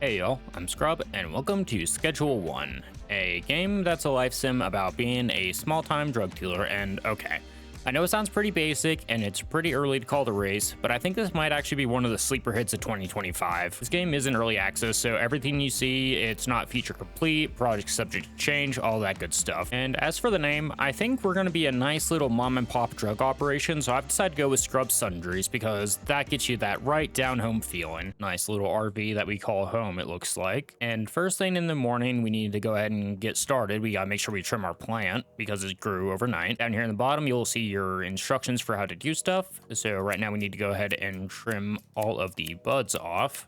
Hey y'all, I'm Scrub, and welcome to Schedule 1, a game that's a life sim about being a small-time drug dealer. And okay, I know it sounds pretty basic and it's pretty early to call the race, but I think this might actually be one of the sleeper hits of 2025. This game is in early access, so everything you see, it's not feature complete, project subject to change, all that good stuff. And as for the name, I think we're going to be a nice little mom and pop drug operation, so I've decided to go with Scrub Sundries because that gets you that right down home feeling. Nice little RV that we call home, it looks like. And first thing in the morning, we need to go ahead and get started. We got to make sure we trim our plant because it grew overnight. Down here in the bottom, you'll see your instructions for how to do stuff. So right now we need to go ahead and trim all of the buds off.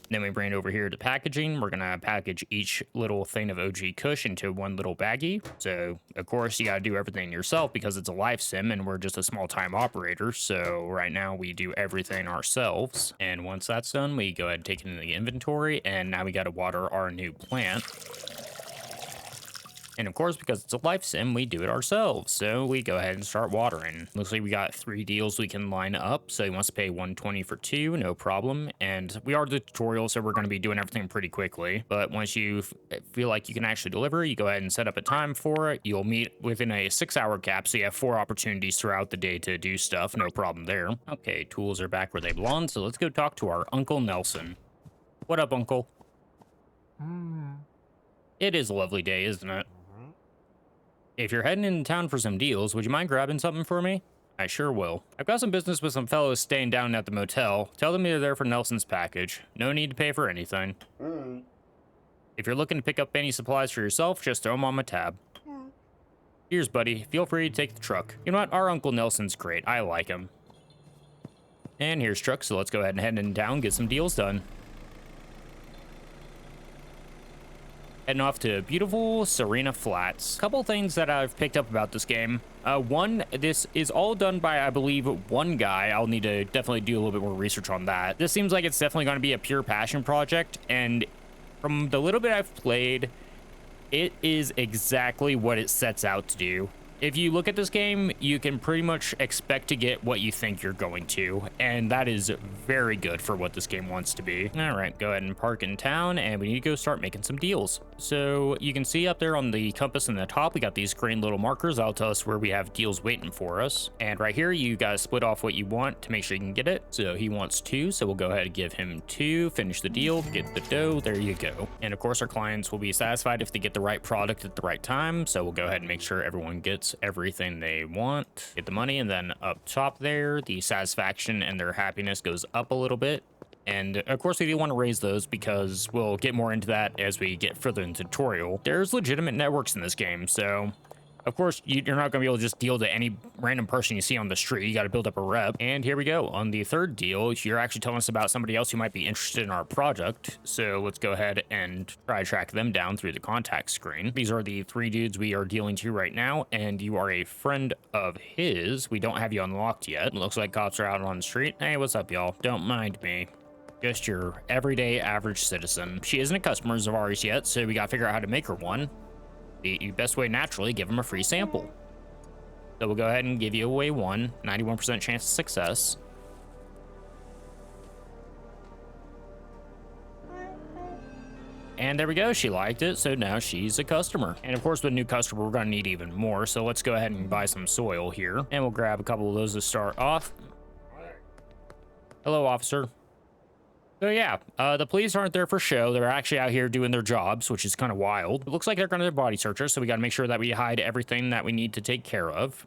Then we bring it over here to packaging. We're gonna package each little thing of OG Kush into one little baggie. So of course you gotta do everything yourself because it's a life sim and we're just a small time operator. So right now we do everything ourselves. And once that's done, we go ahead and take it into the inventory. And now we gotta water our new plant. And of course, because it's a life sim, we do it ourselves. So we go ahead and start watering. Looks like we got 3 deals we can line up. So he wants to pay 120 for 2, no problem. And we are the tutorial, so we're going to be doing everything pretty quickly. But once you feel like you can actually deliver, you go ahead and set up a time for it. You'll meet within a 6-hour gap, so you have 4 opportunities throughout the day to do stuff. No problem there. Okay, tools are back where they belong. So let's go talk to our Uncle Nelson. What up, Uncle? It is a lovely day, isn't it? If you're heading into town for some deals, would you mind grabbing something for me? I sure will. I've got some business with some fellows staying down at the motel. Tell them you're there for Nelson's package. No need to pay for anything. If you're looking to pick up any supplies for yourself, just throw them on my tab. Here's, buddy. Feel free to take the truck. You know what? Our Uncle Nelson's great. I like him. And here's truck, so let's go ahead and head in town, get some deals done. Heading off to beautiful Serena Flats. Couple things that I've picked up about this game. One, this is all done by, I believe, one guy. I'll need to definitely do a little bit more research on that. This seems like it's definitely going to be a pure passion project, and from the little bit I've played, it is exactly what it sets out to do. If you look at this game, you can pretty much expect to get what you think you're going to, and that is very good for what this game wants to be. All right, go ahead and park in town, and we need to go start making some deals. So you can see up there on the compass in the top, we got these green little markers. That'll tell us where we have deals waiting for us. And right here, you guys split off what you want to make sure you can get it. So he wants 2, so we'll go ahead and give him 2, finish the deal, get the dough, there you go. And of course, our clients will be satisfied if they get the right product at the right time. So we'll go ahead and make sure everyone gets everything they want, get the money, and then up top there, the satisfaction and their happiness goes up a little bit. And of course, we do want to raise those because we'll get more into that as we get further into the tutorial. There's legitimate networks in this game, so of course, you're not going to be able to just deal to any random person you see on the street. You got to build up a rep. And here we go. On the third deal, you're actually telling us about somebody else who might be interested in our project. So let's go ahead and try to track them down through the contact screen. These are the 3 dudes we are dealing to right now, and you are a friend of his. We don't have you unlocked yet. Looks like cops are out on the street. Hey, what's up, y'all? Don't mind me. Just your everyday average citizen. She isn't a customer of ours yet, so we got to figure out how to make her one. The best way, naturally, give them a free sample. So we'll go ahead and give you away 1, 91% chance of success. And there we go, she liked it, so now she's a customer. And of course, with a new customer, we're gonna need even more, so let's go ahead and buy some soil here. And we'll grab a couple of those to start off. Hello, officer. So yeah, the police aren't there for show. They're actually out here doing their jobs, which is kind of wild. It looks like they're going to body search us, so we got to make sure that we hide everything that we need to take care of.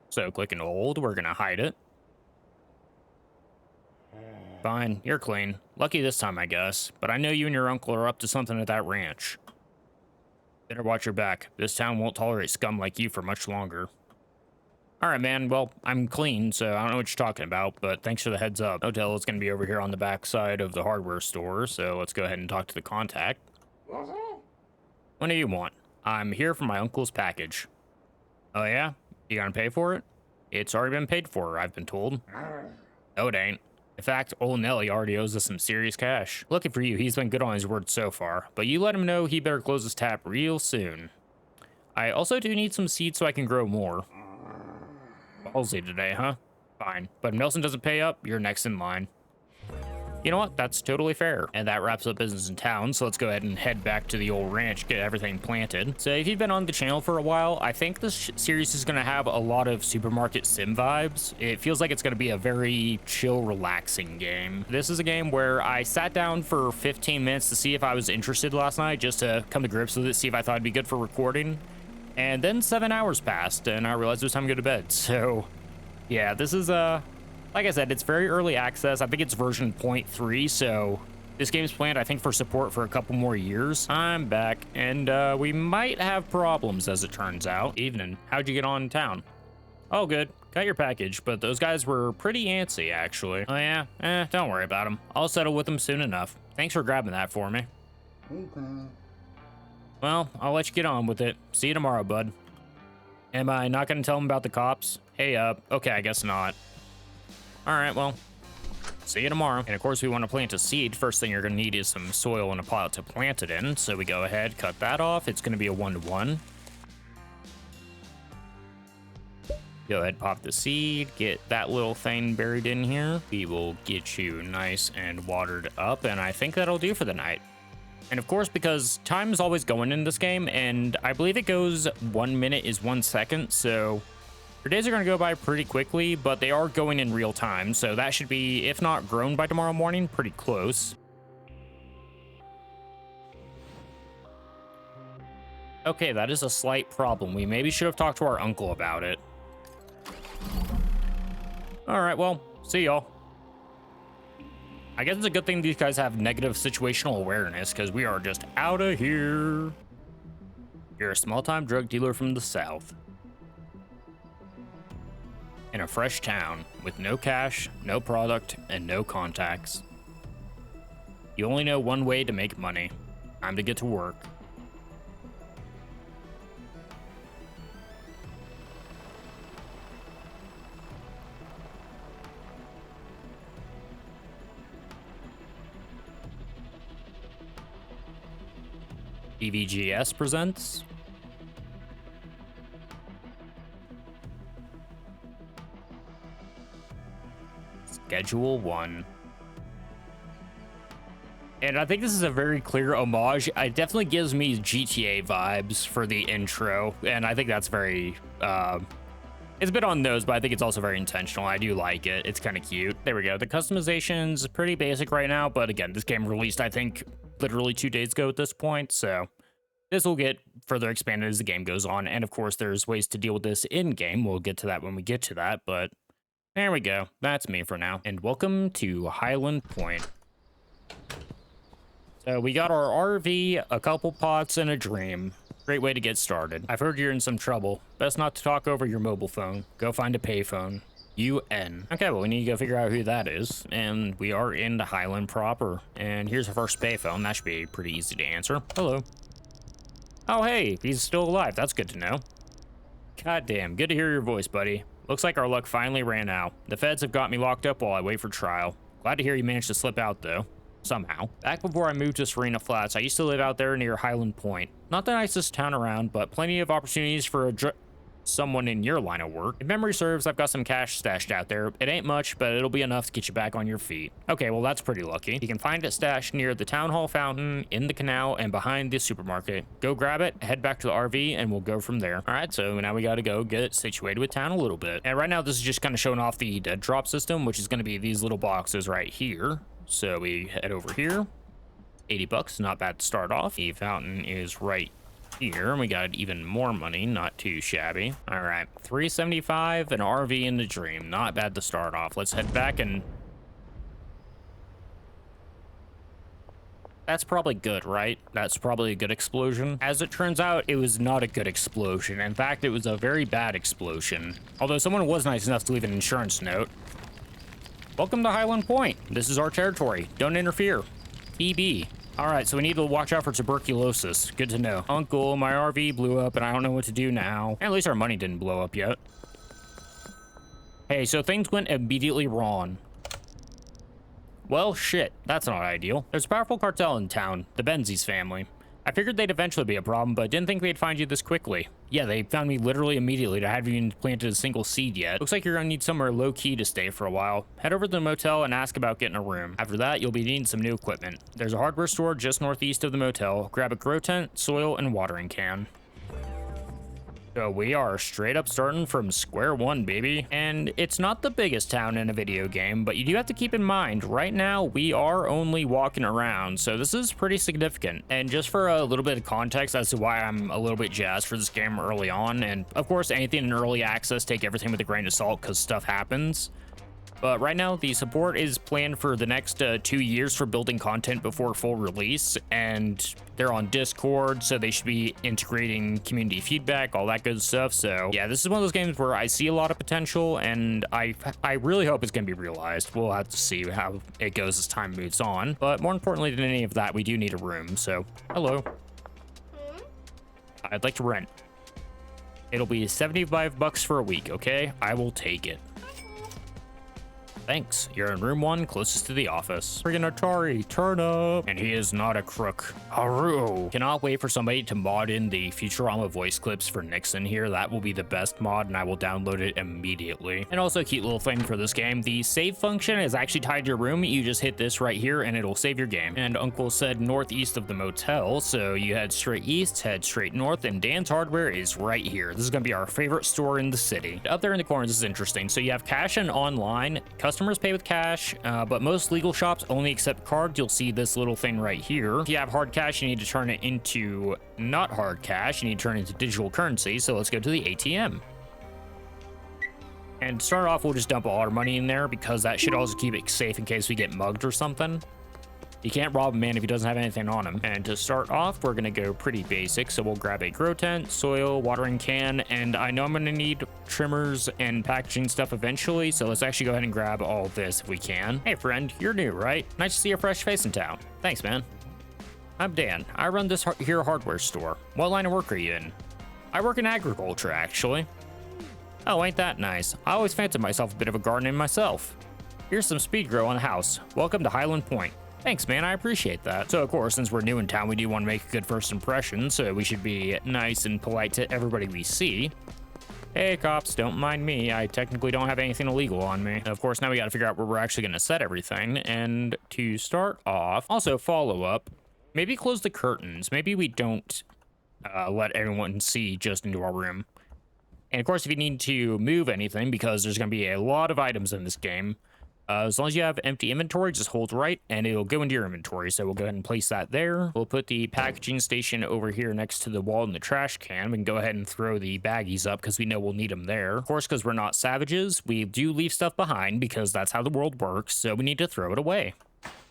So clicking hold, we're going to hide it. Fine, you're clean. Lucky this time, I guess. But I know you and your uncle are up to something at that ranch. Better watch your back. This town won't tolerate scum like you for much longer. All right, man. Well, I'm clean, so I don't know what you're talking about, but thanks for the heads up. Hotel is going to be over here on the back side of the hardware store, so let's go ahead and talk to the contact. What do you want? I'm here for my uncle's package. Oh, yeah? You gonna pay for it? It's already been paid for, I've been told. No, it ain't. In fact, old Nelly already owes us some serious cash. Lucky for you, he's been good on his word so far, but you let him know he better close his tap real soon. I also do need some seeds so I can grow more. Ballsy today, huh? Fine. But if Nelson doesn't pay up, you're next in line. You know what? That's totally fair. And that wraps up business in town. So let's go ahead and head back to the old ranch, get everything planted. So if you've been on the channel for a while, I think this series is going to have a lot of supermarket sim vibes. It feels like it's going to be a very chill, relaxing game. This is a game where I sat down for 15 minutes to see if I was interested last night, just to come to grips with it, see if I thought it'd be good for recording. And then 7 hours passed and I realized it was time to go to bed. So yeah, this is like I said, it's very early access. I think it's version 0.3, so this game's planned, I think, for support for a couple more years. I'm back, and we might have problems, as it turns out. Evening. How'd you get on in town? Oh, good. Got your package, but those guys were pretty antsy, actually. Oh, yeah? Don't worry about them. I'll settle with them soon enough. Thanks for grabbing that for me. Okay. Well, I'll let you get on with it. See you tomorrow, bud. Am I not going to tell them about the cops? Hey, okay, I guess not. All right, well, see you tomorrow. And of course, we want to plant a seed. First thing you're going to need is some soil and a pot to plant it in. So we go ahead, cut that off. It's going to be a 1-to-1. Go ahead, pop the seed, get that little thing buried in here. We will get you nice and watered up, and I think that'll do for the night. And of course, because time is always going in this game, and I believe it goes 1 minute is 1 second, so your days are going to go by pretty quickly, but they are going in real time, so that should be, if not grown by tomorrow morning, pretty close. Okay, that is a slight problem. We maybe should have talked to our uncle about it. All right, well, see y'all. I guess it's a good thing these guys have negative situational awareness, because we are just out of here. You're a small-time drug dealer from the South. In a fresh town with no cash, no product, and no contacts. You only know one way to make money. Time to get to work. EVGS presents Schedule 1. And I think this is a very clear homage. It definitely gives me GTA vibes for the intro, and I think that's very, it's a bit on those, but I think it's also very intentional. I do like it. It's kind of cute. There we go. The customization's pretty basic right now, but again, this game released, I think, literally 2 days ago at this point, so this will get further expanded as the game goes on, and of course, there's ways to deal with this in-game. We'll get to that when we get to that, but there we go. That's me for now. And welcome to Highland Point. So we got our RV, a couple pots, and a dream. Great way to get started. I've heard you're in some trouble. Best not to talk over your mobile phone. Go find a payphone. UN. Okay, well, we need to go figure out who that is. And we are in the Highland proper. And here's our first payphone. That should be pretty easy to answer. Hello. Oh, hey, he's still alive. That's good to know. Goddamn, good to hear your voice, buddy. Looks like our luck finally ran out. The feds have got me locked up while I wait for trial. Glad to hear you managed to slip out, though. Somehow. Back before I moved to Serena Flats, I used to live out there near Highland Point. Not the nicest town around, but plenty of opportunities for someone in your line of work. If memory serves, I've got some cash stashed out there. It ain't much, but it'll be enough to get you back on your feet. Okay, well, that's pretty lucky. You can find it stashed near the town hall fountain, in the canal, and behind the supermarket. Go grab it, head back to the RV, and we'll go from there. All right, so now we got to go get it situated with town a little bit. And right now, this is just kind of showing off the dead drop system, which is going to be these little boxes right here. So we head over here. 80 bucks, not bad to start off. The fountain is right here, and we got even more money, not too shabby. All right, 375, an RV in the dream, not bad to start off. Let's head back, and that's probably good, right? That's probably a good explosion. As it turns out, it was not a good explosion. In fact, it was a very bad explosion. Although someone was nice enough to leave an insurance note. Welcome to Highland Point. This is our territory. Don't interfere. TB. All right, so we need to watch out for tuberculosis. Good to know. Uncle, my RV blew up and I don't know what to do now. At least our money didn't blow up yet. Hey, so things went immediately wrong. Well, shit. That's not ideal. There's a powerful cartel in town, the Benzies family. I figured they'd eventually be a problem, but didn't think they'd find you this quickly. Yeah, they found me literally immediately. I haven't even planted a single seed yet. Looks like you're gonna need somewhere low-key to stay for a while. Head over to the motel and ask about getting a room. After that, you'll be needing some new equipment. There's a hardware store just northeast of the motel. Grab a grow tent, soil, and watering can. So we are straight up starting from square one, baby. And it's not the biggest town in a video game, but you do have to keep in mind, right now we are only walking around, so this is pretty significant. And just for a little bit of context as to why I'm a little bit jazzed for this game early on, and of course anything in early access, take everything with a grain of salt because stuff happens. But right now, the support is planned for the next 2 years for building content before full release, and they're on Discord, so they should be integrating community feedback, all that good stuff. So yeah, this is one of those games where I see a lot of potential, and I really hope it's going to be realized. We'll have to see how it goes as time moves on. But more importantly than any of that, we do need a room. So hello. I'd like to rent. It'll be 75 bucks for a week, okay? I will take it. Thanks. You're in room 1, closest to the office. Friggin' Atari, turn up. And he is not a crook. Haru. Cannot wait for somebody to mod in the Futurama voice clips for Nixon here. That will be the best mod, and I will download it immediately. And also a cute little thing for this game. The save function is actually tied to your room. You just hit this right here, and it'll save your game. And Uncle said northeast of the motel, so you head straight east, head straight north, and Dan's Hardware is right here. This is gonna be our favorite store in the city. Up there in the corner, this is interesting. So you have cash and online. Customers pay with cash, but most legal shops only accept cards. You'll see this little thing right here. If you have hard cash, you need to turn it into not hard cash. You need to turn it into digital currency. So let's go to the ATM. And to start off, we'll just dump all our money in there because that should also keep it safe in case we get mugged or something. You can't rob a man if he doesn't have anything on him. And to start off, we're gonna go pretty basic. So we'll grab a grow tent, soil, watering can, and I know I'm gonna need trimmers and packaging stuff eventually. So let's actually go ahead and grab all this if we can. Hey friend, you're new, right? Nice to see a fresh face in town. Thanks, man. I'm Dan. I run this here hardware store. What line of work are you in? I work in agriculture, actually. Oh, ain't that nice? I always fancied myself a bit of a gardener myself. Here's some speed grow on the house. Welcome to Highland Point. Thanks, man. I appreciate that. So, of course, since we're new in town, we do want to make a good first impression, so we should be nice and polite to everybody we see. Hey, cops, don't mind me. I technically don't have anything illegal on me. Of course, now we got to figure out where we're actually going to set everything. And to start off, also follow up, maybe close the curtains. Maybe we don't let everyone see just into our room. And, of course, if you need to move anything, because there's going to be a lot of items in this game, as long as you have empty inventory, just hold right and it'll go into your inventory. So we'll go ahead and place that there. We'll put the packaging station over here next to the wall in the trash can. We can go ahead and throw the baggies up because we know we'll need them there. Of course, because we're not savages, we do leave stuff behind because that's how the world works. So we need to throw it away.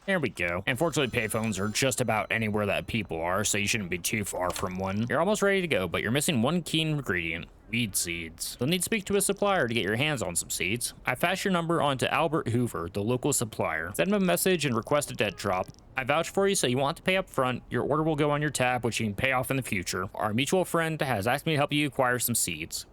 There we go. Unfortunately, payphones are just about anywhere that people are, so you shouldn't be too far from one. You're almost ready to go, but you're missing one key ingredient. Weed seeds. You'll need to speak to a supplier to get your hands on some seeds. I flashed your number onto Albert Hoover, the local supplier. Send him a message and request a debt drop. I vouch for you, so you won't have to pay up front. Your order will go on your tab, which you can pay off in the future. Our mutual friend has asked me to help you acquire some seeds.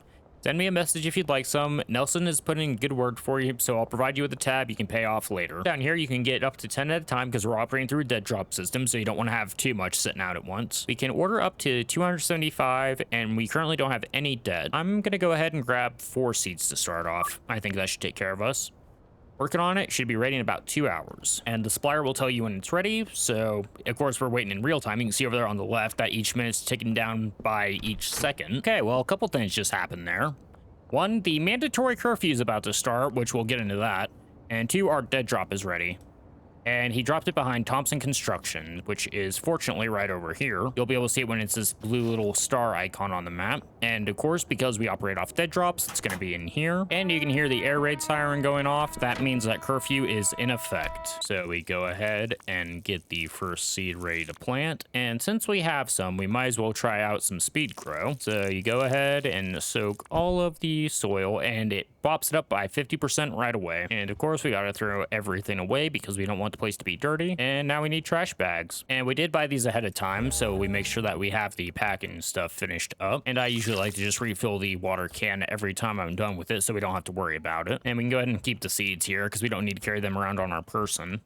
Send me a message if you'd like some. Nelson is putting a good word for you, so I'll provide you with a tab you can pay off later. Down here, you can get up to 10 at a time because we're operating through a dead drop system, so you don't want to have too much sitting out at once. We can order up to 275, and we currently don't have any debt. I'm going to go ahead and grab 4 seeds to start off. I think that should take care of us. Working on it, should be ready in about 2 hours. And the supplier will tell you when it's ready. So, of course, we're waiting in real time. You can see over there on the left that each minute's ticking down by each second. Okay, well, a couple things just happened there. 1, the mandatory curfew is about to start, which we'll get into that. And 2, our dead drop is ready. And he dropped it behind Thompson Construction, which is fortunately right over here. You'll be able to see it when it's this blue little star icon on the map. And of course, because we operate off dead drops, it's going to be in here. And you can hear the air raid siren going off. That means that curfew is in effect. So we go ahead and get the first seed ready to plant. And since we have some, we might as well try out some speed grow. So you go ahead and soak all of the soil, and it bops it up by 50% right away. And of course, we got to throw everything away because we don't want the place to be dirty. And now we need trash bags. And we did buy these ahead of time, so we make sure that we have the packing stuff finished up. And I usually like to just refill the water can every time I'm done with it so we don't have to worry about it. And we can go ahead and keep the seeds here because we don't need to carry them around on our person.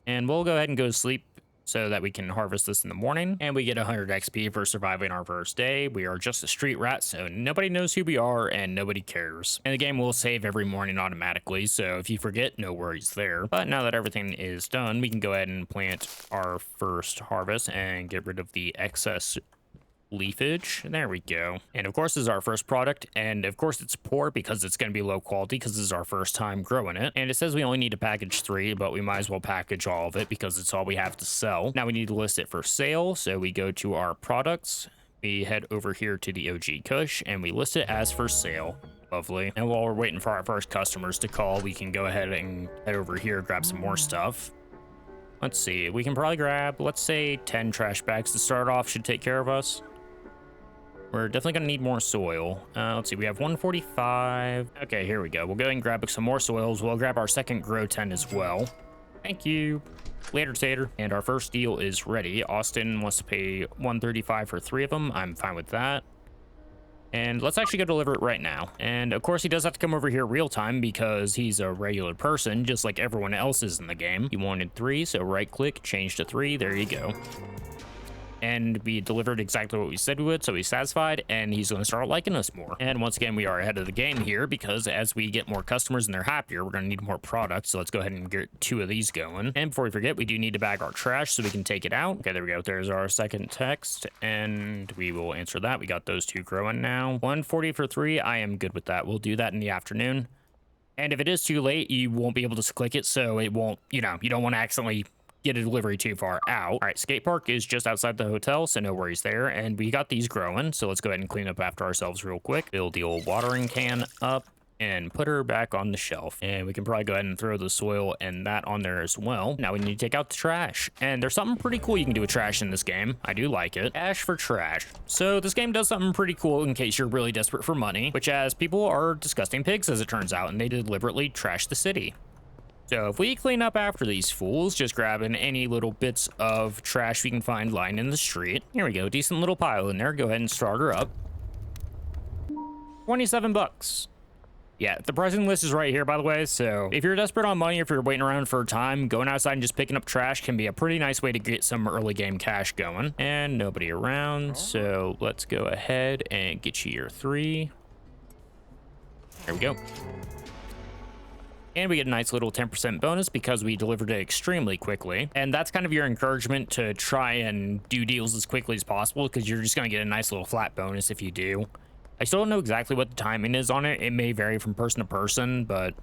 And we'll go ahead and go to sleep so that we can harvest this in the morning, and we get 100 XP for surviving our first day. We are just a street rat, so nobody knows who we are and nobody cares. And the game will save every morning automatically, so if you forget, no worries there. But now that everything is done, we can go ahead and plant our first harvest and get rid of the excess leafage. There we go. And of course, this is our first product, and of course it's poor because it's going to be low quality because this is our first time growing it. And it says we only need to package 3, but we might as well package all of it because it's all we have to sell. Now we need to list it for sale, so we go to our products, we head over here to the OG Kush, and we list it as for sale. Lovely. And while we're waiting for our first customers to call, we can go ahead and head over here, grab some more stuff. Let's see, we can probably grab, let's say 10 trash bags to start off, should take care of us. We're definitely going to need more soil. Let's see, we have 145. Okay, here we go. We'll go ahead and grab some more soils. We'll grab our second grow tent as well. Thank you. Later, Tater. And our first deal is ready. Austin wants to pay 135 for 3 of them. I'm fine with that. And let's actually go deliver it right now. And of course, he does have to come over here real time because he's a regular person, just like everyone else is in the game. He wanted 3, so right click, change to 3. There you go. And we delivered exactly what we said we would, so he's satisfied, and he's going to start liking us more. And once again, we are ahead of the game here because as we get more customers and they're happier, we're going to need more products. So let's go ahead and get 2 of these going. And before we forget, we do need to bag our trash so we can take it out. Okay, there we go. There's our second text, and we will answer that. We got those 2 growing now. 140 for 3. I am good with that. We'll do that in the afternoon. And if it is too late, you won't be able to click it, so it won't, you don't want to accidentally get a delivery too far out. All right, skate park is just outside the hotel, so no worries there. And we got these growing, so let's go ahead and clean up after ourselves real quick. Fill the old watering can up and put her back on the shelf. And we can probably go ahead and throw the soil and that on there as well. Now we need to take out the trash. And there's something pretty cool you can do with trash in this game. I do like it. Cash for trash. So this game does something pretty cool in case you're really desperate for money, which as people are disgusting pigs as it turns out, and they deliberately trash the city. So if we clean up after these fools, just grabbing any little bits of trash we can find lying in the street. Here we go, decent little pile in there. Go ahead and start her up. 27 bucks. Yeah, the pricing list is right here, by the way. So if you're desperate on money, if you're waiting around for a time, going outside and just picking up trash can be a pretty nice way to get some early game cash going. And nobody around, so let's go ahead and get you your 3. There we go. And we get a nice little 10% bonus because we delivered it extremely quickly. And that's kind of your encouragement to try and do deals as quickly as possible because you're just going to get a nice little flat bonus if you do. I still don't know exactly what the timing is on it. It may vary from person to person, but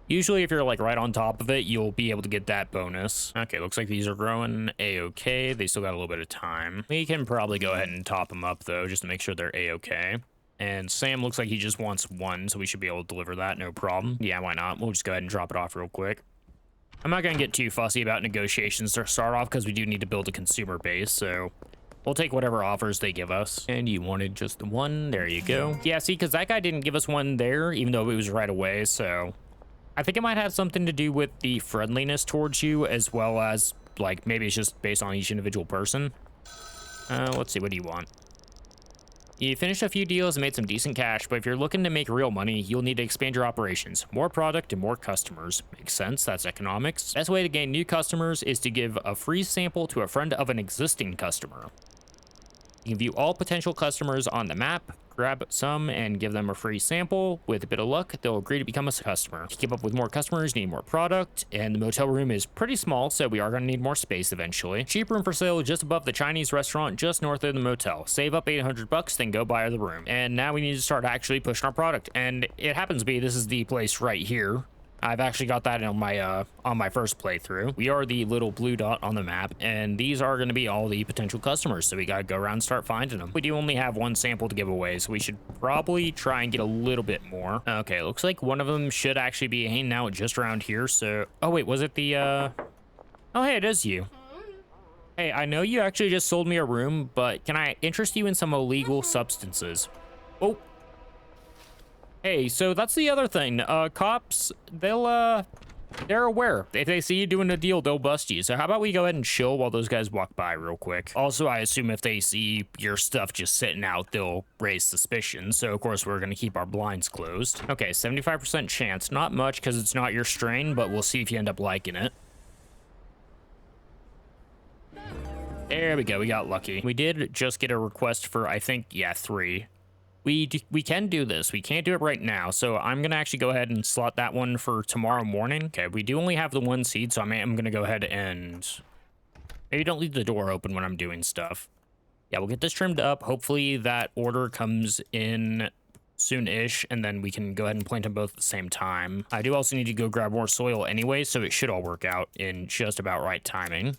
usually if you're like right on top of it, you'll be able to get that bonus. Okay, looks like these are growing a-okay. They still got a little bit of time. We can probably go ahead and top them up though, just to make sure they're a-okay. And Sam looks like he just wants 1, so we should be able to deliver that, no problem. Yeah, why not? We'll just go ahead and drop it off real quick. I'm not going to get too fussy about negotiations to start off because we do need to build a consumer base, so we'll take whatever offers they give us. And you wanted just the 1. There you go. Yeah, see, because that guy didn't give us 1 there, even though it was right away, so I think it might have something to do with the friendliness towards you, as well as, like, maybe it's just based on each individual person. Let's see, what do you want? You finished a few deals and made some decent cash, but if you're looking to make real money, you'll need to expand your operations. More product and more customers. Makes sense, that's economics. Best way to gain new customers is to give a free sample to a friend of an existing customer. You can view all potential customers on the map, grab some and give them a free sample. With a bit of luck, they'll agree to become a customer. To keep up with more customers, you need more product, and the motel room is pretty small, so we are going to need more space eventually. Cheap room for sale just above the Chinese restaurant just north of the motel. Save up 800 bucks, then go buy the room. And now we need to start actually pushing our product, and it happens to be this is the place right here. I've actually got that on my first playthrough. We are the little blue dot on the map, and these are going to be all the potential customers, so we got to go around and start finding them. We do only have 1 sample to give away, so we should probably try and get a little bit more. Okay, looks like one of them should actually be hanging out just around here, so... Oh, wait, was it the, Oh, hey, it is you. Hey, I know you actually just sold me a room, but can I interest you in some illegal substances? Oh. Hey, so that's the other thing. Cops, they're aware. If they see you doing a deal, they'll bust you. So how about we go ahead and chill while those guys walk by real quick? Also, I assume if they see your stuff just sitting out, they'll raise suspicion. So, of course, we're going to keep our blinds closed. Okay, 75% chance. Not much because it's not your strain, but we'll see if you end up liking it. There we go. We got lucky. We did just get a request for, I think, yeah, 3. We can do this. We can't do it right now. So I'm going to actually go ahead and slot that one for tomorrow morning. Okay, we do only have the 1 seed, so I'm going to go ahead and maybe don't leave the door open when I'm doing stuff. Yeah, we'll get this trimmed up. Hopefully that order comes in soon-ish, and then we can go ahead and plant them both at the same time. I do also need to go grab more soil anyway, so it should all work out in just about right timing.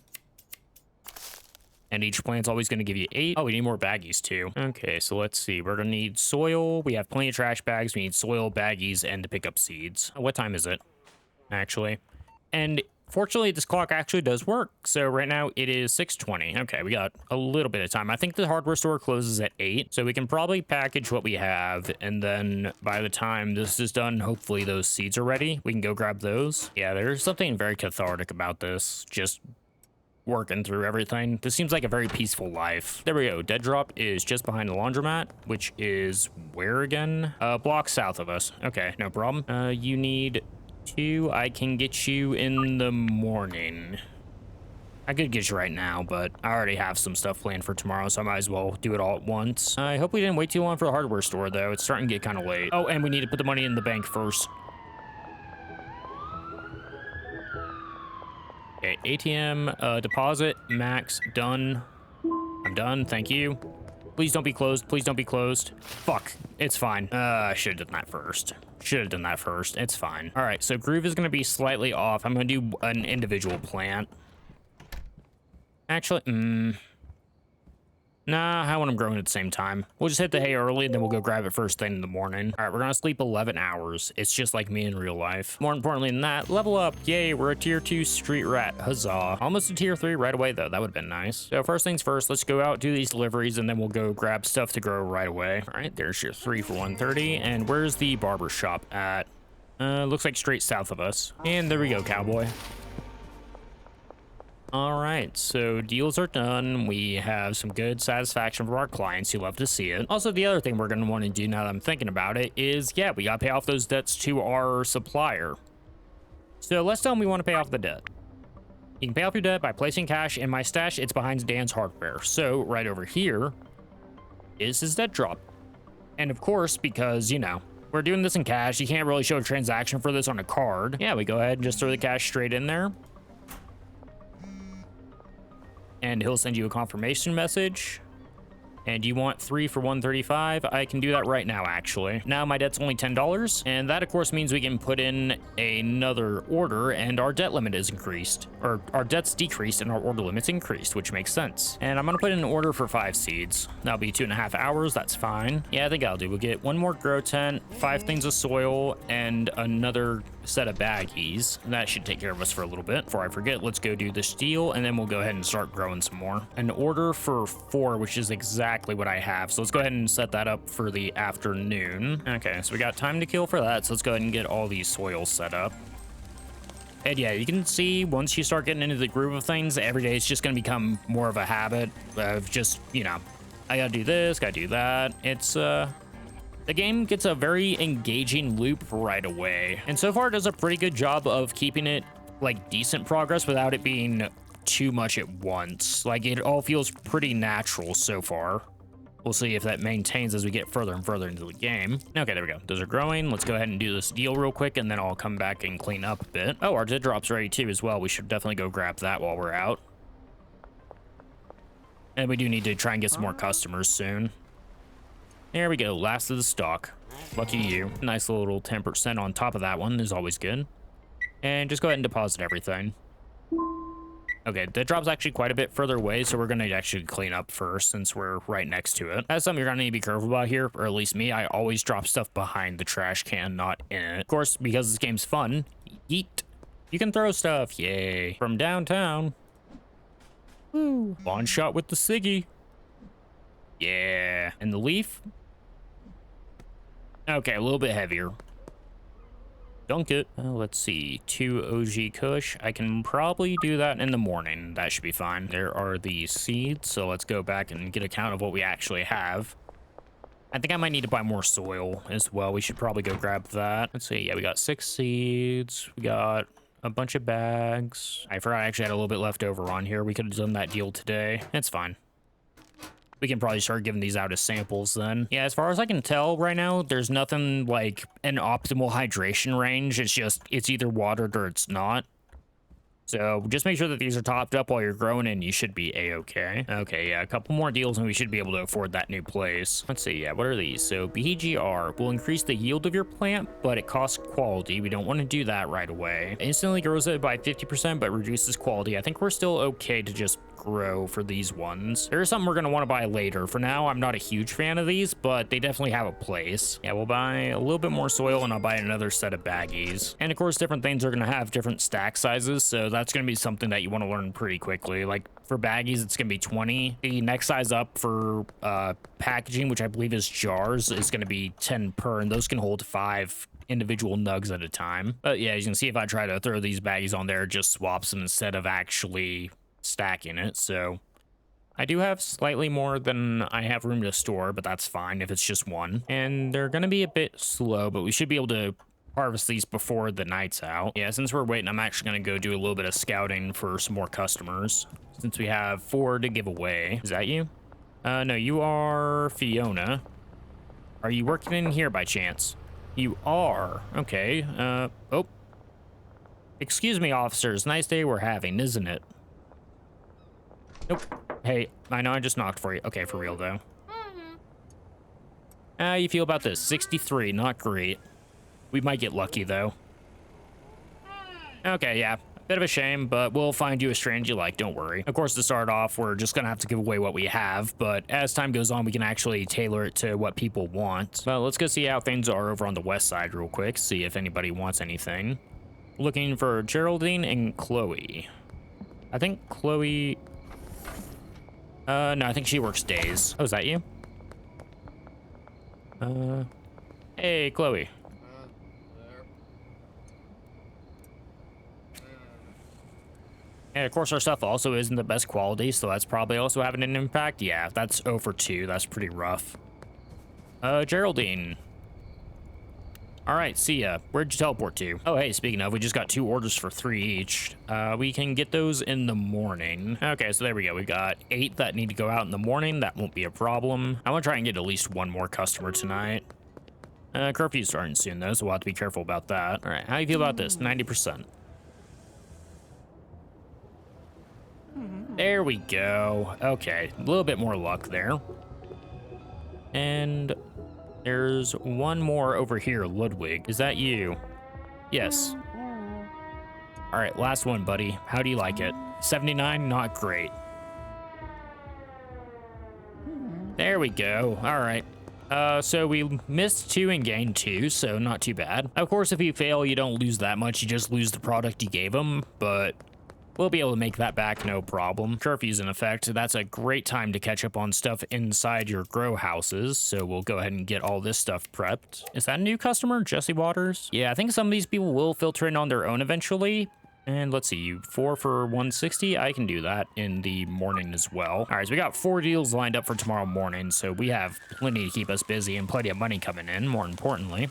And each plant's always going to give you 8. Oh, we need more baggies too. Okay, so let's see. We're going to need soil. We have plenty of trash bags. We need soil, baggies, and to pick up seeds. What time is it, actually? And fortunately, this clock actually does work. So right now it is 6:20. Okay, we got a little bit of time. I think the hardware store closes at 8. So we can probably package what we have. And then by the time this is done, hopefully those seeds are ready. We can go grab those. Yeah, there's something very cathartic about this. Just working through everything. This seems like a very peaceful life. There we go. Dead drop is just behind the laundromat, which is where again? A block south of us. Okay, no problem. You need 2. I can get you in the morning. I could get you right now, but I already have some stuff planned for tomorrow, so I might as well do it all at once. I hope we didn't wait too long for the hardware store, though. It's starting to get kind of late. Oh, and we need to put the money in the bank first. Okay, ATM, deposit, max, done. I'm done, thank you. Please don't be closed, please don't be closed. Fuck, it's fine. I should have done that first. Should have done that first, it's fine. All right, so groove is gonna be slightly off. I'm gonna do an individual plant. Actually, nah, I want them growing at the same time. We'll just hit the hay early, and then we'll go grab it first thing in the morning. All right, we're gonna sleep 11 hours. It's just like me in real life. More importantly than that, level up. Yay, we're a tier 2 street rat. Huzzah. Almost a tier 3 right away, though. That would have been nice. So first things first, let's go out, do these deliveries, and then we'll go grab stuff to grow right away. All right, there's your 3 for 130. And where's the barber shop at? Looks like straight south of us. And there we go, cowboy. All right, so deals are done. We have some good satisfaction from our clients. You love to see it. Also, the other thing we're going to want to do now that I'm thinking about it is, yeah, we got to pay off those debts to our supplier. So let's tell them we want to pay off the debt. You can pay off your debt by placing cash in my stash. It's behind Dan's hardware. So right over here is his debt drop. And of course, because, you know, we're doing this in cash, you can't really show a transaction for this on a card. Yeah, we go ahead and just throw the cash straight in there. And he'll send you a confirmation message. And you want 3 for 135? I can do that right now, actually. Now my debt's only $10, and that of course means we can put in another order and our debt limit is increased. Or our debt's decreased and our order limit's increased, which makes sense. And I'm gonna put in an order for 5 seeds. That'll be 2.5 hours, that's fine. Yeah, I think I'll do. We'll get 1 more grow tent, 5 things of soil, and another set of baggies. That should take care of us for a little bit. Before I forget, let's go do this deal, and then we'll go ahead and start growing some more. An order for 4, which is exactly what I have. So let's go ahead and set that up for the afternoon. Okay, so we got time to kill for that. So let's go ahead and get all these soils set up. And yeah, you can see once you start getting into the groove of things, every day it's just going to become more of a habit of just, you know, I got to do this, got to do that. It's, the game gets a very engaging loop right away. And so far it does a pretty good job of keeping it like decent progress without it being too much at once. Like it all feels pretty natural so far. We'll see if that maintains as we get further and further into the game. Okay, there we go. Those are growing. Let's go ahead and do this deal real quick, and then I'll come back and clean up a bit. Oh, our dead drop's ready too as well. We should definitely go grab that while we're out. And we do need to try and get some more customers soon. There we go. Last of the stock. Lucky you. Nice little 10% on top of that one is always good. And just go ahead and deposit everything. Okay, that drop's actually quite a bit further away, so we're gonna actually clean up first since we're right next to it. That's something you're gonna need to be careful about here, or at least me. I always drop stuff behind the trash can, not in it. Of course, because this game's fun, yeet. You can throw stuff, yay. From downtown. Woo. One shot with the Siggy. Yeah. And the leaf? Okay, a little bit heavier. Dunk it. Let's see, 2 OG Kush. I can probably do that in the morning. That should be fine. There are the seeds, so let's go back and get a count of what we actually have. I think I might need to buy more soil as well. We should probably go grab that. Let's see, yeah, we got 6 seeds. We got a bunch of bags. I forgot I actually had a little bit left over on here. We could have done that deal today. It's fine. We can probably start giving these out as samples then. Yeah, as far as I can tell right now, there's nothing like an optimal hydration range. It's just, it's either watered or it's not. So just make sure that these are topped up while you're growing and you should be a-okay. Okay, yeah, a couple more deals and we should be able to afford that new place. Let's see, yeah, what are these? So BGR will increase the yield of your plant, but it costs quality. We don't want to do that right away. Instantly grows it by 50%, but reduces quality. I think we're still okay to just grow for these ones. There's something we're going to want to buy later. For now, I'm not a huge fan of these, but they definitely have a place. Yeah, we'll buy a little bit more soil and I'll buy another set of baggies. And of course, different things are going to have different stack sizes, so that's going to be something that you want to learn pretty quickly. Like for baggies, it's going to be 20. The next size up for packaging, which I believe is jars, is going to be 10 per, and those can hold 5 individual nugs at a time. But yeah, as you can see, if I try to throw these baggies on there, it just swaps them instead of actually stacking it. So I do have slightly more than I have room to store, but that's fine if it's just one. And they're going to be a bit slow, but we should be able to harvest these before the night's out. Yeah, since we're waiting, I'm actually going to go do a little bit of scouting for some more customers, since we have 4 to give away. Is that you? No, you are Fiona. Are you working in here by chance? You are. Okay. Oh. Excuse me, officers. Nice day we're having, isn't it? Nope. Hey, I know I just knocked for you. Okay, for real, though. How you feel about this? 63, not great. We might get lucky, though. Okay, yeah. Bit of a shame, but we'll find you a strand you like, don't worry. Of course, to start off, we're just gonna have to give away what we have, but as time goes on, we can actually tailor it to what people want. Well, let's go see how things are over on the west side real quick, see if anybody wants anything. Looking for Geraldine and Chloe. I think Chloe... no, I think she works days. Oh, is that you? Hey, Chloe. And of course, our stuff also isn't the best quality, so that's probably also having an impact. Yeah, that's 0 for 2. That's pretty rough. Geraldine. All right, see ya. Where'd you teleport to? Oh, hey, speaking of, we just got 2 orders for 3 each. We can get those in the morning. Okay, so there we go. We've got 8 that need to go out in the morning. That won't be a problem. I want to try and get at least 1 more customer tonight. Curfew's starting soon, though, so we'll have to be careful about that. All right, how do you feel about this? 90%. There we go. Okay, a little bit more luck there. And there's 1 more over here, Ludwig. Is that you? Yes. All right, last one, buddy. How do you like it? 79, not great. There we go. All right. So we missed 2 and gained 2, so not too bad. Of course, if you fail, you don't lose that much. You just lose the product you gave them, but we'll be able to make that back, no problem. Curfew's in effect. That's a great time to catch up on stuff inside your grow houses. So we'll go ahead and get all this stuff prepped. Is that a new customer, Jesse Waters? Yeah, I think some of these people will filter in on their own eventually. And let's see, you 4 for 160. I can do that in the morning as well. All right, so we got 4 deals lined up for tomorrow morning. So we have plenty to keep us busy and plenty of money coming in, more importantly.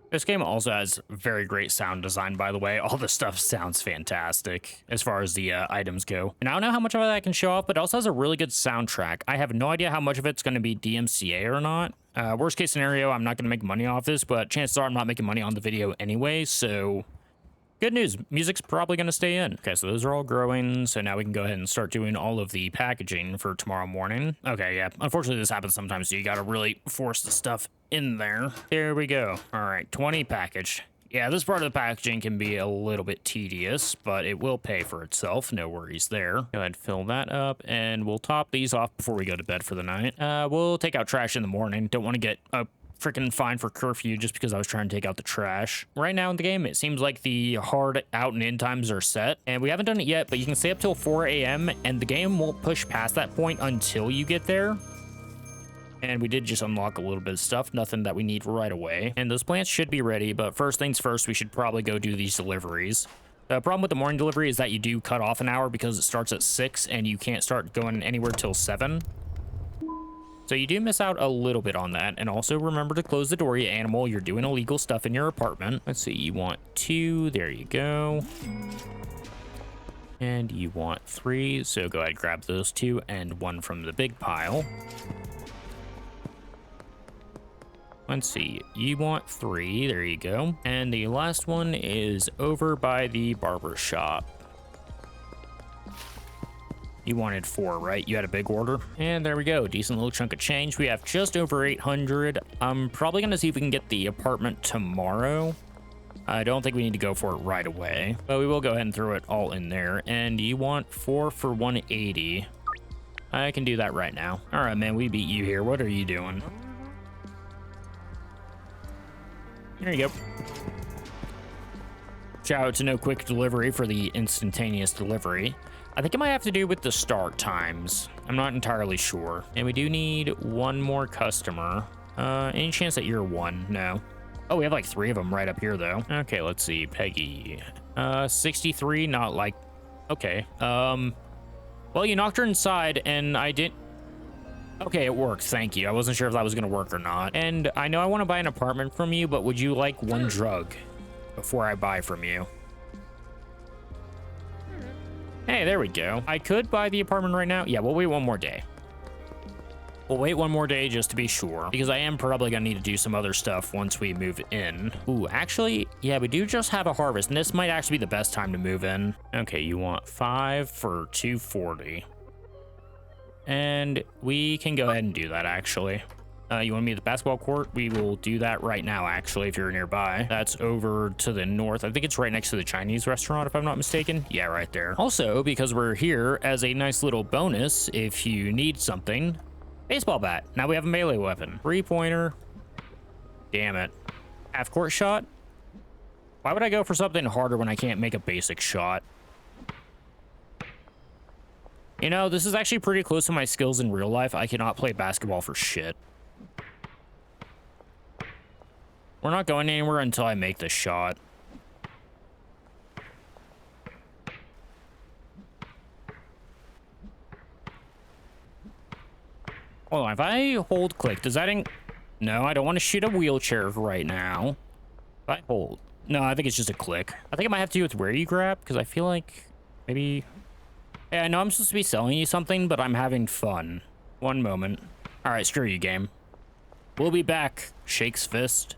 This game also has very great sound design, by the way. All the stuff sounds fantastic as far as the items go. And I don't know how much of that I can show off, but it also has a really good soundtrack. I have no idea how much of it's going to be DMCA or not. Worst case scenario, I'm not going to make money off this, but chances are I'm not making money on the video anyway, so good news. Music's probably going to stay in. Okay, so those are all growing, so now we can go ahead and start doing all of the packaging for tomorrow morning. Okay, yeah. Unfortunately, this happens sometimes, so you got to really force the stuff in there. There we go. All right, 20 packaged. Yeah, this part of the packaging can be a little bit tedious, but it will pay for itself. No worries there. Go ahead and fill that up, and we'll top these off before we go to bed for the night. We'll take out trash in the morning. Don't want to get a freaking fine for curfew just because I was trying to take out the trash. Right now in the game, it seems like the hard out and in times are set, and we haven't done it yet, but you can stay up till 4 a.m. and the game won't push past that point until you get there. And we did just unlock a little bit of stuff, nothing that we need right away. And those plants should be ready, but first things first, we should probably go do these deliveries. The problem with the morning delivery is that you do cut off an hour because it starts at 6 and you can't start going anywhere till 7. So you do miss out a little bit on that. And also remember to close the door, you animal. You're doing illegal stuff in your apartment. Let's see, you want 2. There you go. And you want 3. So go ahead, grab those 2 and 1 from the big pile. Let's see, you want 3. There you go. And the last one is over by the barber shop. You wanted 4, right? You had a big order. And there we go. Decent little chunk of change. We have just over 800. I'm probably going to see if we can get the apartment tomorrow. I don't think we need to go for it right away, but we will go ahead and throw it all in there. And you want 4 for 180. I can do that right now. All right, man, we beat you here. What are you doing? There you go. Shout out to No Quick Delivery for the instantaneous delivery. I think it might have to do with the start times. I'm not entirely sure. And we do need 1 more customer. Any chance that you're 1? No. Oh, we have like 3 of them right up here, though. Okay, let's see. Peggy. 63, not like... Okay. Well, you knocked her inside, and I didn't... Okay, it worked. Thank you. I wasn't sure if that was going to work or not. And I know I want to buy an apartment from you, but would you like 1 drug before I buy from you? Hey, there we go. I could buy the apartment right now. Yeah, we'll wait 1 more day. We'll wait 1 more day just to be sure, because I am probably gonna need to do some other stuff once we move in. Ooh, actually, yeah, we do just have a harvest, and this might actually be the best time to move in. Okay, you want 5 for 240. And we can go ahead and do that, actually. You want to meet at the basketball court? We will do that right now, actually, if you're nearby. That's over to the north. I think it's right next to the Chinese restaurant, if I'm not mistaken. Yeah, right there. Also, because we're here, as a nice little bonus, if you need something, baseball bat. Now we have a melee weapon. 3-pointer. Damn it. Half-court shot? Why would I go for something harder when I can't make a basic shot? You know, this is actually pretty close to my skills in real life. I cannot play basketball for shit. We're not going anywhere until I make this shot. Hold on, if I hold click, does that... No, I don't want to shoot a wheelchair right now. If I hold... No, I think it's just a click. I think it might have to do with where you grab, because I feel like maybe... Hey, I know I'm supposed to be selling you something, but I'm having fun. 1 moment. All right, screw you, game. We'll be back. Shakes fist.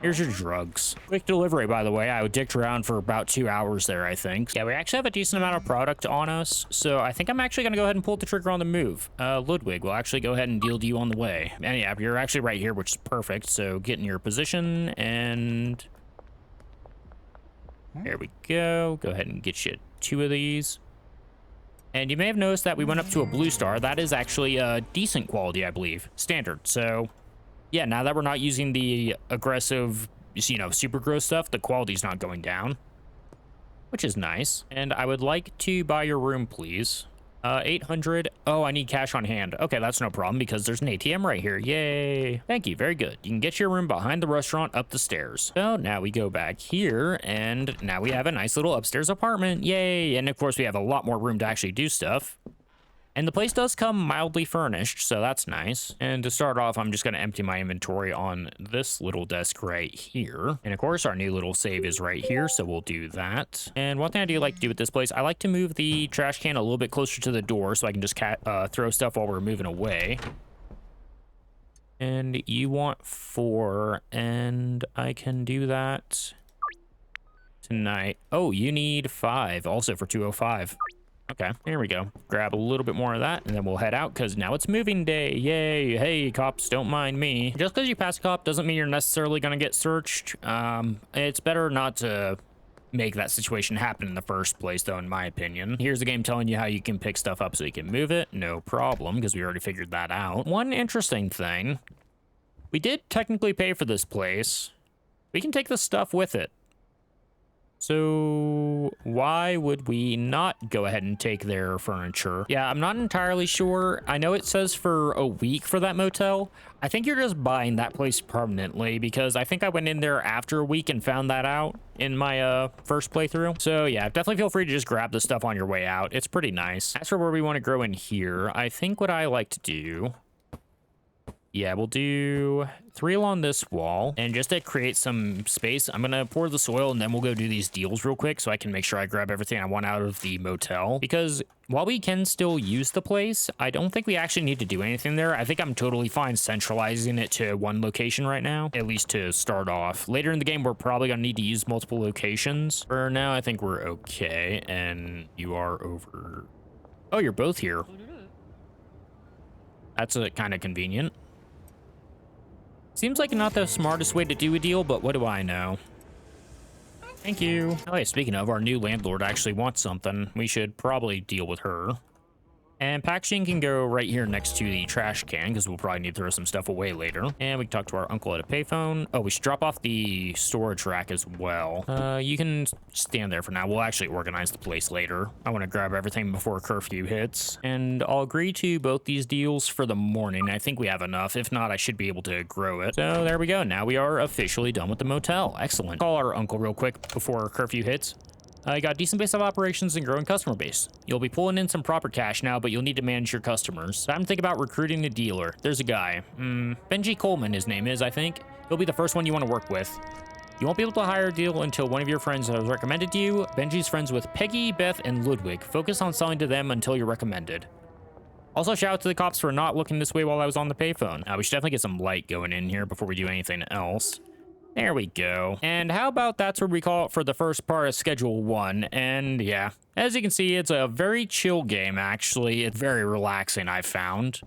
Here's your drugs. Quick delivery, by the way. I dicked around for about 2 hours there, I think. Yeah, we actually have a decent amount of product on us, so I think I'm actually going to go ahead and pull the trigger on the move. Ludwig will actually go ahead and deal to you on the way. And yeah, you're actually right here, which is perfect. So get in your position, and... There we go. Go ahead and get you 2 of these. And you may have noticed that we went up to a blue star. That is actually a decent quality, I believe. Standard. So... yeah, now that we're not using the aggressive, you know, super gross stuff, the quality's not going down, which is nice. And I would like to buy your room, please. 800. Oh, I need cash on hand. Okay, that's no problem because there's an ATM right here. Yay. Thank you. Very good. You can get your room behind the restaurant up the stairs. So now we go back here and now we have a nice little upstairs apartment. Yay. And of course we have a lot more room to actually do stuff. And the place does come mildly furnished, so that's nice. And to start off, I'm just going to empty my inventory on this little desk right here. And of course, our new little save is right here, so we'll do that. And one thing I do like to do with this place, I like to move the trash can a little bit closer to the door so I can just throw stuff while we're moving away. And you want 4, and I can do that tonight. Oh, you need 5, also for 205. Okay, here we go. Grab a little bit more of that, and then we'll head out, because now it's moving day. Yay. Hey, cops, don't mind me. Just because you pass a cop doesn't mean you're necessarily going to get searched. It's better not to make that situation happen in the first place, though, in my opinion. Here's the game telling you how you can pick stuff up so you can move it. No problem, because we already figured that out. One interesting thing. We did technically pay for this place. We can take the stuff with it. So why would we not go ahead and take their furniture? Yeah, I'm not entirely sure. I know it says for a week for that motel. I think you're just buying that place permanently because I think I went in there after a week and found that out in my first playthrough. So yeah, definitely feel free to just grab the stuff on your way out. It's pretty nice. As for where we want to grow in here, I think what I like to do Yeah, we'll do 3 along this wall. And just to create some space, I'm going to pour the soil and then we'll go do these deals real quick so I can make sure I grab everything I want out of the motel. Because while we can still use the place, I don't think we actually need to do anything there. I think I'm totally fine centralizing it to one location right now, at least to start off. Later in the game, we're probably going to need to use multiple locations. For now, I think we're okay. And you are over... Oh, you're both here. That's kind of convenient. Seems like not the smartest way to do a deal, but what do I know? Thank you. Oh, yeah, speaking of, our new landlord actually wants something. We should probably deal with her. And packaging can go right here next to the trash can because we'll probably need to throw some stuff away later. And we can talk to our uncle at a payphone. Oh, we should drop off the storage rack as well. You can stand there for now. We'll actually organize the place later. I want to grab everything before curfew hits. And I'll agree to both these deals for the morning. I think we have enough. If not, I should be able to grow it. So there we go. Now we are officially done with the motel. Excellent. Call our uncle real quick before curfew hits. You got a decent base of operations and growing customer base. You'll be pulling in some proper cash now, but you'll need to manage your customers. Time to think about recruiting a dealer. There's a guy. Benji Coleman, his name is, I think. He'll be the first one you want to work with. You won't be able to hire a deal until one of your friends has recommended you. Benji's friends with Peggy, Beth, and Ludwig. Focus on selling to them until you're recommended. Also, shout out to the cops for not looking this way while I was on the payphone. We should definitely get some light going in here before we do anything else. There we go. And how about that's what we call it for the first part of Schedule 1. And yeah, as you can see, it's a very chill game, actually. It's very relaxing, I've found.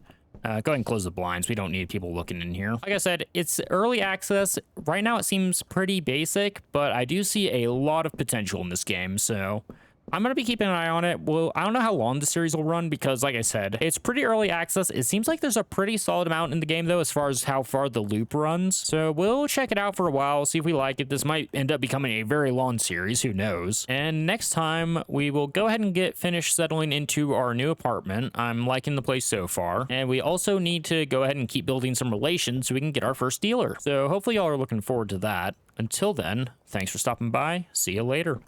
Go ahead and close the blinds. We don't need people looking in here. Like I said, it's early access. Right now, it seems pretty basic, but I do see a lot of potential in this game, so... I'm going to be keeping an eye on it. Well, I don't know how long the series will run because, like I said, it's pretty early access. It seems like there's a pretty solid amount in the game, though, as far as how far the loop runs. So we'll check it out for a while, see if we like it. This might end up becoming a very long series. Who knows? And next time, we will go ahead and get finished settling into our new apartment. I'm liking the place so far. And we also need to go ahead and keep building some relations so we can get our first dealer. So hopefully y'all are looking forward to that. Until then, thanks for stopping by. See you later.